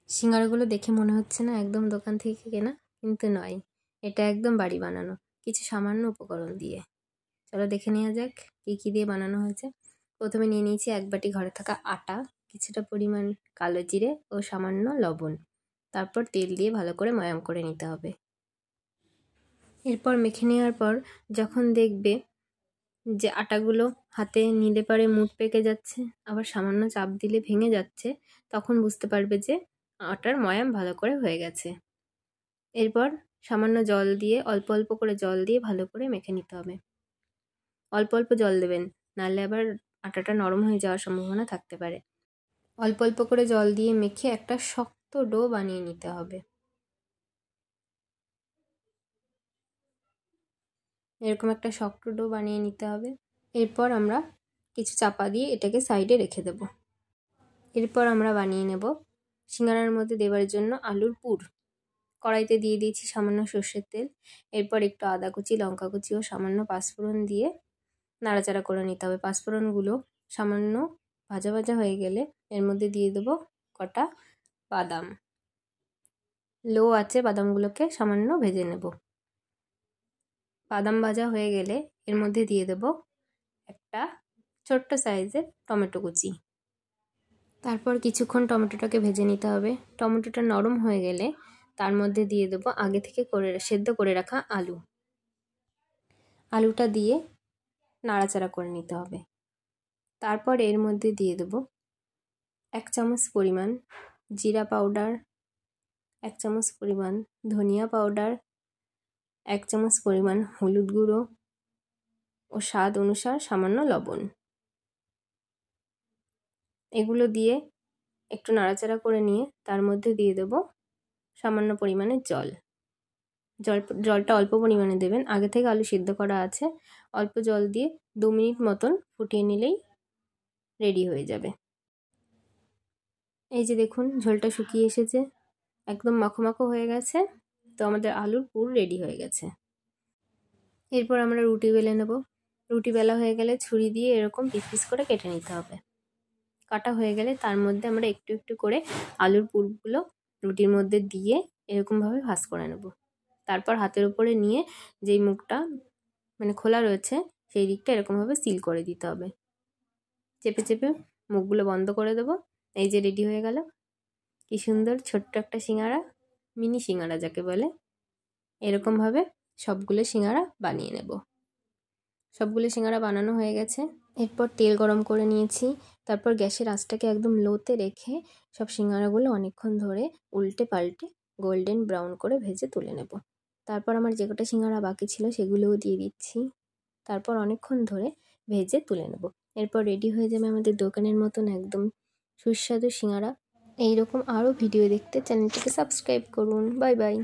সিঙ্গারাগুলো দেখে মনে হচ্ছে না একদম দোকান থেকে কেনা, কিন্তু নয়, এটা একদম বাড়ি বানানো কিছু সামান্য উপকরণ দিয়ে। চলো দেখে নেওয়া যাক কী কী দিয়ে বানানো হয়েছে। প্রথমে নিয়ে নিয়েছি 1 বাটি ঘরে থাকা আটা, কিছুটা পরিমাণ কালো জিরে ও সামান্য লবণ। তারপর তেল দিয়ে ভালো করে ময়াম করে নিতে হবে। এরপর মেখে নেওয়ার পর যখন দেখবে যে আটাগুলো হাতে নিলে পারে মুঠ পেকে যাচ্ছে, আবার সামান্য চাপ দিলে ভেঙে যাচ্ছে, তখন বুঝতে পারবে যে আটার ময়াম ভালো করে হয়ে গেছে। এরপর সামান্য জল দিয়ে অল্প অল্প করে জল দিয়ে ভালো করে মেখে নিতে হবে। অল্প অল্প জল দেবেন, নাহলে আবার আটাটা নরম হয়ে যাওয়ার সম্ভাবনা থাকতে পারে। অল্প অল্প করে জল দিয়ে মেখে একটা শক্ত ডো বানিয়ে নিতে হবে। এরকম একটা শক্ত ডো বানিয়ে নিতে হবে। এরপর আমরা কিছু চাপা দিয়ে এটাকে সাইডে রেখে দেব। এরপর আমরা বানিয়ে নেব সিঙ্গারার মধ্যে দেওয়ার জন্য আলুর পুর। কড়াইতে দিয়ে দিয়েছি সামান্য সর্ষের তেল। এরপর একটু আদা কুচি, লঙ্কা কুচি ও সামান্য পাঁচফোড়ন দিয়ে নাড়াচাড়া করে নিতে হবে। পাঁচফোড়নগুলো সামান্য ভাজা ভাজা হয়ে গেলে এর মধ্যে দিয়ে দেবো কটা বাদাম। লো আছে বাদামগুলোকে সামান্য ভেজে নেব। বাদাম ভাজা হয়ে গেলে এর মধ্যে দিয়ে দেব একটা ছোট্ট সাইজের টমেটো কুচি। তারপর কিছুক্ষণ টমেটোটাকে ভেজে নিতে হবে। টমেটোটা নরম হয়ে গেলে তার মধ্যে দিয়ে দেবো আগে থেকে সেদ্ধ করে রাখা আলু। আলুটা দিয়ে নাড়াচাড়া করে নিতে হবে। তারপর এর মধ্যে দিয়ে দেবো 1 চামচ পরিমাণ জিরা পাউডার, 1 চামচ পরিমাণ ধনিয়া পাউডার, 1 চামচ পরিমাণ হলুদ গুঁড়ো ও স্বাদ অনুসার সামান্য লবণ। এগুলো দিয়ে একটু নাড়াচাড়া করে নিয়ে তার মধ্যে দিয়ে দেব সামান্য পরিমাণে জল। জলটা অল্প পরিমাণে দেবেন, আগে থেকে আলু সিদ্ধ করা আছে। অল্প জল দিয়ে 2 মিনিট মতন ফুটিয়ে নিলেই রেডি হয়ে যাবে। এই যে দেখুন ঝোলটা শুকিয়ে এসেছে, একদম মাখো মাখো হয়ে গেছে। তো আমাদের আলুর পুর রেডি হয়ে গেছে। এরপর আমরা রুটি বেলে নেব। রুটি বেলা হয়ে গেলে ছুরি দিয়ে এরকম পিস পিস করে কেটে নিতে হবে। কাটা হয়ে গেলে তার মধ্যে আমরা একটু একটু করে আলুর পুরগুলো রুটির মধ্যে দিয়ে এরকমভাবে ভাঁজ করে নেব। তারপর হাতের উপরে নিয়ে যেই মুখটা মানে খোলা রয়েছে সেই দিকটা এরকমভাবে সিল করে দিতে হবে। চেপে চেপে মুখগুলো বন্ধ করে দেবো। এই যে রেডি হয়ে গেল কি সুন্দর ছোট্ট একটা সিঙ্গারা, মিনি সিঙ্গারা যাকে বলে। এরকমভাবে সবগুলো সিঙ্গারা বানিয়ে নেব। সবগুলো সিঙ্গারা বানানো হয়ে গেছে। এরপর তেল গরম করে নিয়েছি। তারপর গ্যাসের আঁচটাকে একদম লোতে রেখে সব সিঙ্গারাগুলো অনেকক্ষণ ধরে উল্টে পাল্টে গোল্ডেন ব্রাউন করে ভেজে তুলে নেব। তারপর আমার যে কটা সিঙ্গারা বাকি ছিল সেগুলোও দিয়ে দিচ্ছি। তারপর অনেকক্ষণ ধরে ভেজে তুলে নেব। এরপর রেডি হয়ে যাবে আমাদের দোকানের মতন একদম সুস্বাদু সিঙ্গারা। এইরকম আরও ভিডিও দেখতে চ্যানেলটিকে সাবস্ক্রাইব করুন। Bye bye.